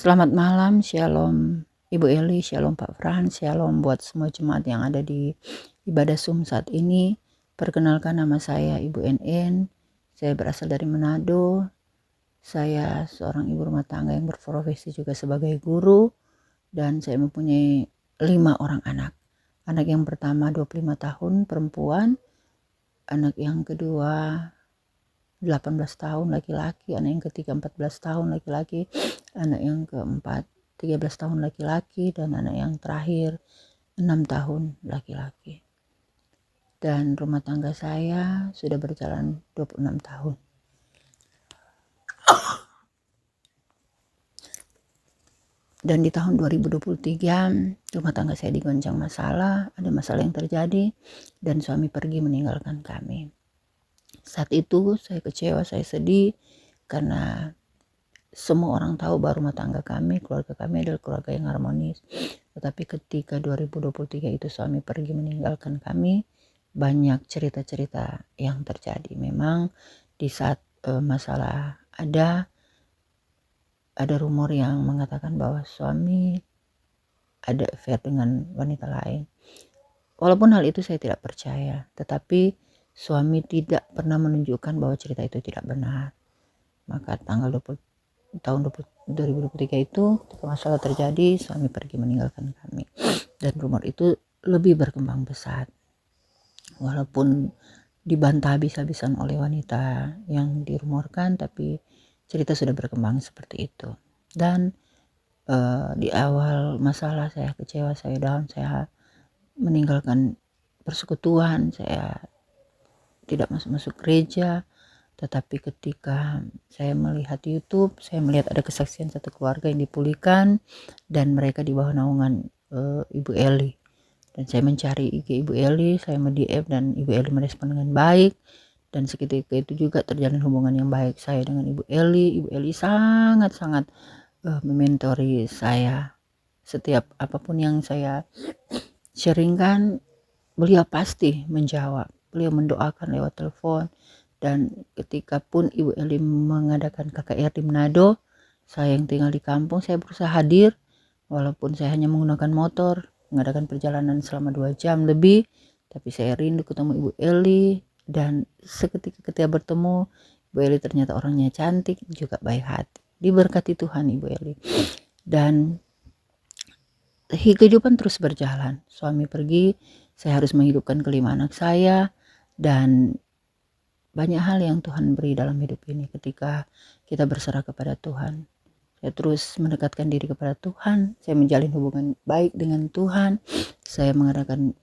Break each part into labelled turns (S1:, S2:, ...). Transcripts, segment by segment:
S1: Selamat malam, Shalom Ibu Eli, Shalom Pak Fran, Shalom buat semua jemaat yang ada di ibadah Zoom saat ini. Perkenalkan, nama saya Ibu NN, saya berasal dari Manado. Saya seorang ibu rumah tangga yang berprofesi juga sebagai guru, dan saya mempunyai 5 orang anak. Anak yang pertama 25 tahun perempuan, anak yang kedua 18 tahun laki-laki, anak yang ketiga 14 tahun laki-laki, anak yang keempat 13 tahun laki-laki, dan anak yang terakhir 6 tahun laki-laki. Dan rumah tangga saya sudah berjalan 26 tahun. Dan di tahun 2023 rumah tangga saya digoncang masalah, ada masalah yang terjadi, dan suami pergi meninggalkan kami. Saat itu saya kecewa, saya sedih, karena semua orang tahu bahwa rumah tangga kami, keluarga kami adalah keluarga yang harmonis. Tetapi ketika 2023 itu suami pergi meninggalkan kami, banyak cerita-cerita yang terjadi. Memang di saat masalah ada rumor yang mengatakan bahwa suami ada affair dengan wanita lain. Walaupun hal itu saya tidak percaya, tetapi suami tidak pernah menunjukkan bahwa cerita itu tidak benar. Maka tahun 2023 itu ketika masalah terjadi, suami pergi meninggalkan kami, dan rumor itu lebih berkembang pesat. Walaupun dibantah habis-habisan oleh wanita yang dirumorkan, tapi cerita sudah berkembang seperti itu. Dan di awal masalah saya kecewa, saya down, saya meninggalkan persekutuan, saya tidak masuk gereja. Tetapi ketika saya melihat YouTube, saya melihat ada kesaksian satu keluarga yang dipulihkan, dan mereka di bawah naungan Ibu Eli. Dan saya mencari IG Ibu Eli, saya DM, dan Ibu Eli merespon dengan baik. Dan seketika itu juga terjalin hubungan yang baik saya dengan Ibu Eli. Ibu Eli sangat-sangat mementori saya. Setiap apapun yang saya sharingkan, beliau pasti menjawab. Beliau mendoakan lewat telepon. Dan ketika pun Ibu Eli mengadakan KKR di Manado, saya yang tinggal di kampung, saya berusaha hadir. Walaupun saya hanya menggunakan motor, mengadakan perjalanan selama 2 jam lebih, tapi saya rindu ketemu Ibu Eli. Dan ketika bertemu, Ibu Eli ternyata orangnya cantik, juga baik hati. Diberkati Tuhan Ibu Eli. Dan kehidupan terus berjalan. Suami pergi, saya harus menghidupkan kelima anak saya, dan banyak hal yang Tuhan beri dalam hidup ini ketika kita berserah kepada Tuhan. Saya terus mendekatkan diri kepada Tuhan, saya menjalin hubungan baik dengan Tuhan, saya mengadakan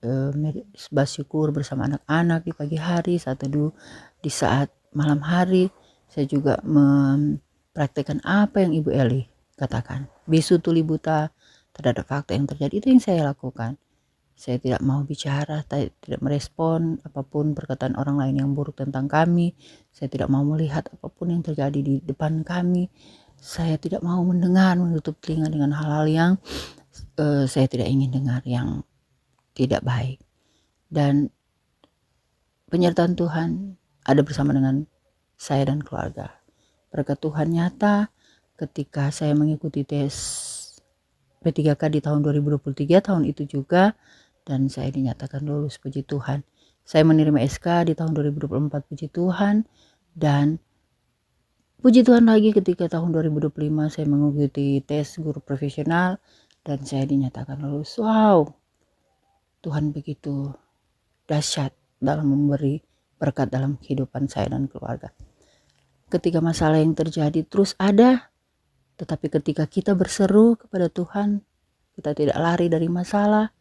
S1: sebuah syukur bersama anak-anak di pagi hari, saat teduh di saat malam hari. Saya juga mempraktekkan apa yang Ibu Eli katakan, bisu tuli buta terhadap fakta yang terjadi. Itu yang saya lakukan. Saya tidak mau bicara, tidak merespon apapun perkataan orang lain yang buruk tentang kami. Saya tidak mau melihat apapun yang terjadi di depan kami. Saya tidak mau mendengar, menutup telinga dengan hal-hal yang saya tidak ingin dengar, yang tidak baik. Dan penyertaan Tuhan ada bersama dengan saya dan keluarga. Berkat Tuhan nyata ketika saya mengikuti tes P3K di tahun 2023, tahun itu juga, dan saya dinyatakan lulus, puji Tuhan. Saya menerima SK di tahun 2024, puji Tuhan. Dan puji Tuhan lagi ketika tahun 2025 saya mengikuti tes guru profesional, dan saya dinyatakan lulus. Wow, Tuhan begitu dahsyat dalam memberi berkat dalam kehidupan saya dan keluarga. Ketika masalah yang terjadi terus ada, tetapi ketika kita berseru kepada Tuhan, kita tidak lari dari masalah,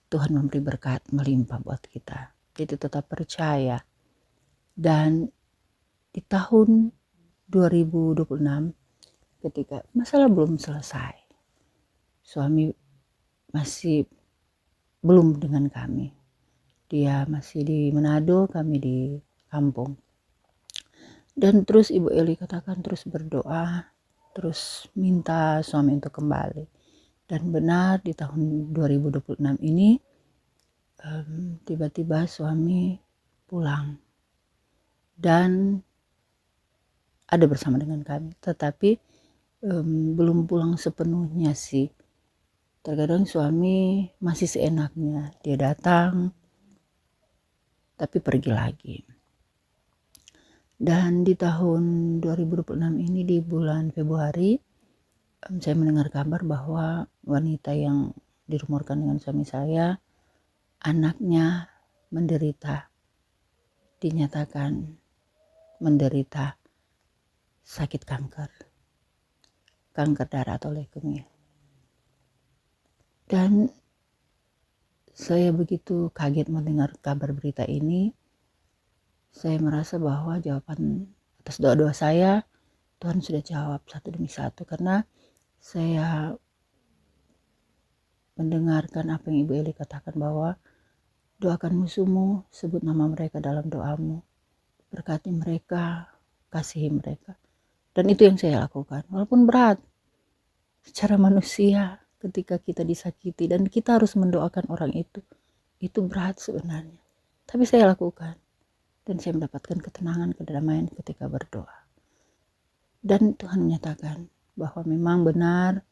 S1: Tuhan memberi berkat melimpah buat kita. Jadi tetap percaya. Dan di tahun 2026 ketika masalah belum selesai, suami masih belum dengan kami. Dia masih di Manado, kami di kampung. Dan terus Ibu Eli katakan terus berdoa, terus minta suami untuk kembali. Dan benar di tahun 2026 ini tiba-tiba suami pulang dan ada bersama dengan kami. Tetapi belum pulang sepenuhnya sih. Terkadang suami masih seenaknya, dia datang tapi pergi lagi. Dan di tahun 2026 ini di bulan Februari, saya mendengar kabar bahwa wanita yang dirumorkan dengan suami saya, anaknya menderita, dinyatakan menderita sakit kanker darah atau leukemia. Dan saya begitu kaget mendengar kabar berita ini. Saya merasa bahwa jawaban atas doa-doa saya, Tuhan sudah jawab satu demi satu, karena saya mendengarkan apa yang Ibu Eli katakan bahwa doakan musuhmu, sebut nama mereka dalam doamu, berkati mereka, kasihi mereka. Dan itu yang saya lakukan, walaupun berat secara manusia ketika kita disakiti dan kita harus mendoakan orang itu berat sebenarnya. Tapi saya lakukan. Dan saya mendapatkan ketenangan, kedamaian ketika berdoa. Dan Tuhan menyatakan bahwa memang benar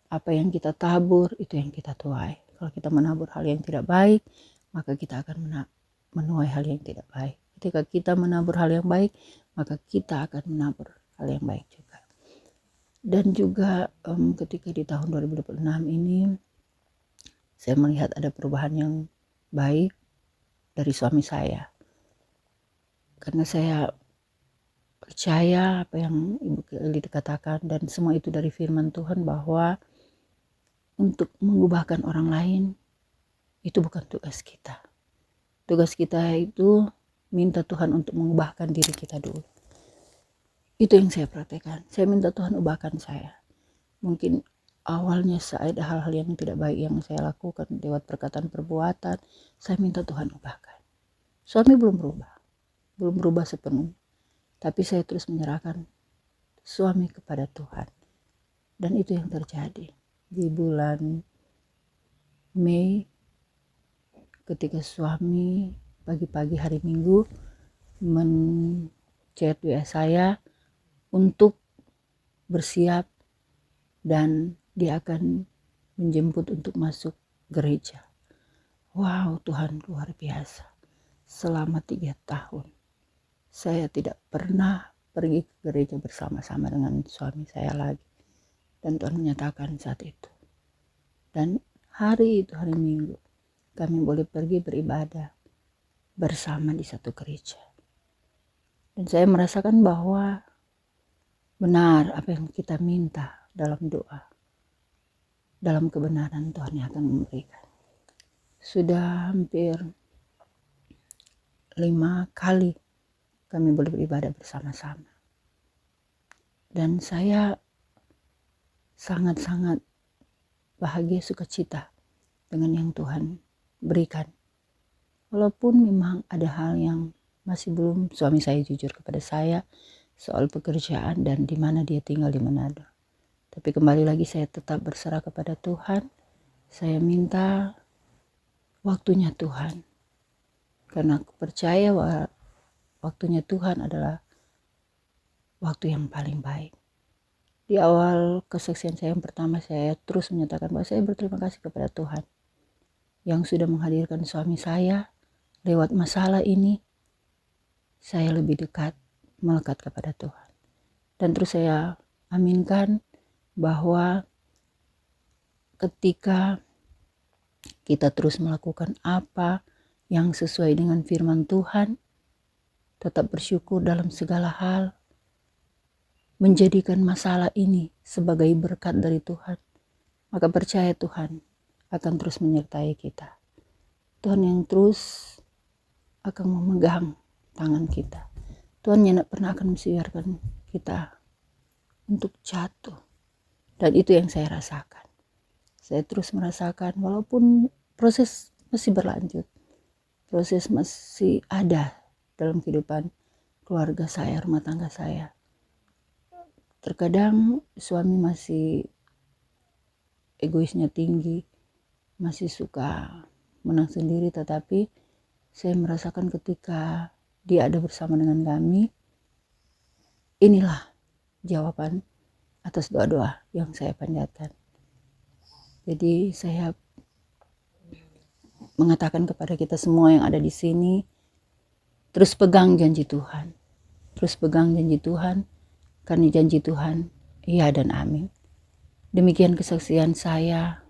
S1: apa yang kita tabur itu yang kita tuai. Kalau kita menabur hal yang tidak baik, maka kita akan menuai hal yang tidak baik. Ketika kita menabur hal yang baik, maka kita akan menabur hal yang baik juga. Dan juga ketika di tahun 2026 ini, saya melihat ada perubahan yang baik dari suami saya. Karena saya percaya apa yang Ibu Eli katakan, dan semua itu dari firman Tuhan, bahwa untuk mengubahkan orang lain itu bukan tugas kita. Tugas kita itu minta Tuhan untuk mengubahkan diri kita dulu. Itu yang saya praktekkan. Saya minta Tuhan ubahkan saya. Mungkin awalnya saya ada hal-hal yang tidak baik yang saya lakukan lewat perkataan perbuatan, saya minta Tuhan ubahkan. Suami belum berubah sepenuhnya, tapi saya terus menyerahkan suami kepada Tuhan. Dan itu yang terjadi di bulan Mei, ketika suami pagi-pagi hari Minggu menchat WA saya untuk bersiap dan dia akan menjemput untuk masuk gereja. Wow, Tuhan luar biasa. Selama 3 tahun saya tidak pernah pergi ke gereja bersama-sama dengan suami saya lagi. Dan Tuhan menyatakan saat itu. Dan hari itu, hari Minggu, kami boleh pergi beribadah bersama di satu gereja. Dan saya merasakan bahwa benar apa yang kita minta dalam doa, dalam kebenaran Tuhan yang akan memberikan. Sudah hampir 5 kali kami boleh beribadah bersama-sama. Dan saya sangat-sangat bahagia, sukacita dengan yang Tuhan berikan. Walaupun memang ada hal yang masih belum suami saya jujur kepada saya soal pekerjaan dan di mana dia tinggal di Manado. Tapi kembali lagi saya tetap berserah kepada Tuhan. Saya minta waktunya Tuhan. Karena aku percaya bahwa waktunya Tuhan adalah waktu yang paling baik. Di awal kesaksian saya yang pertama, saya terus menyatakan bahwa saya berterima kasih kepada Tuhan yang sudah menghadirkan suami saya. Lewat masalah ini, saya lebih dekat, melekat kepada Tuhan. Dan terus saya aminkan bahwa ketika kita terus melakukan apa yang sesuai dengan firman Tuhan, tetap bersyukur dalam segala hal, menjadikan masalah ini sebagai berkat dari Tuhan, maka percaya Tuhan akan terus menyertai kita. Tuhan yang terus akan memegang tangan kita. Tuhan yang tidak pernah akan membiarkan kita untuk jatuh. Dan itu yang saya rasakan. Saya terus merasakan walaupun proses masih berlanjut, proses masih ada dalam kehidupan keluarga saya, rumah tangga saya. Terkadang suami masih egoisnya tinggi, masih suka menang sendiri, tetapi saya merasakan ketika dia ada bersama dengan kami, inilah jawaban atas doa-doa yang saya panjatkan. Jadi saya mengatakan kepada kita semua yang ada di sini, terus pegang janji Tuhan. Terus pegang janji Tuhan, karena janji Tuhan iya dan amin. Demikian kesaksian saya.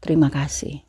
S1: Terima kasih.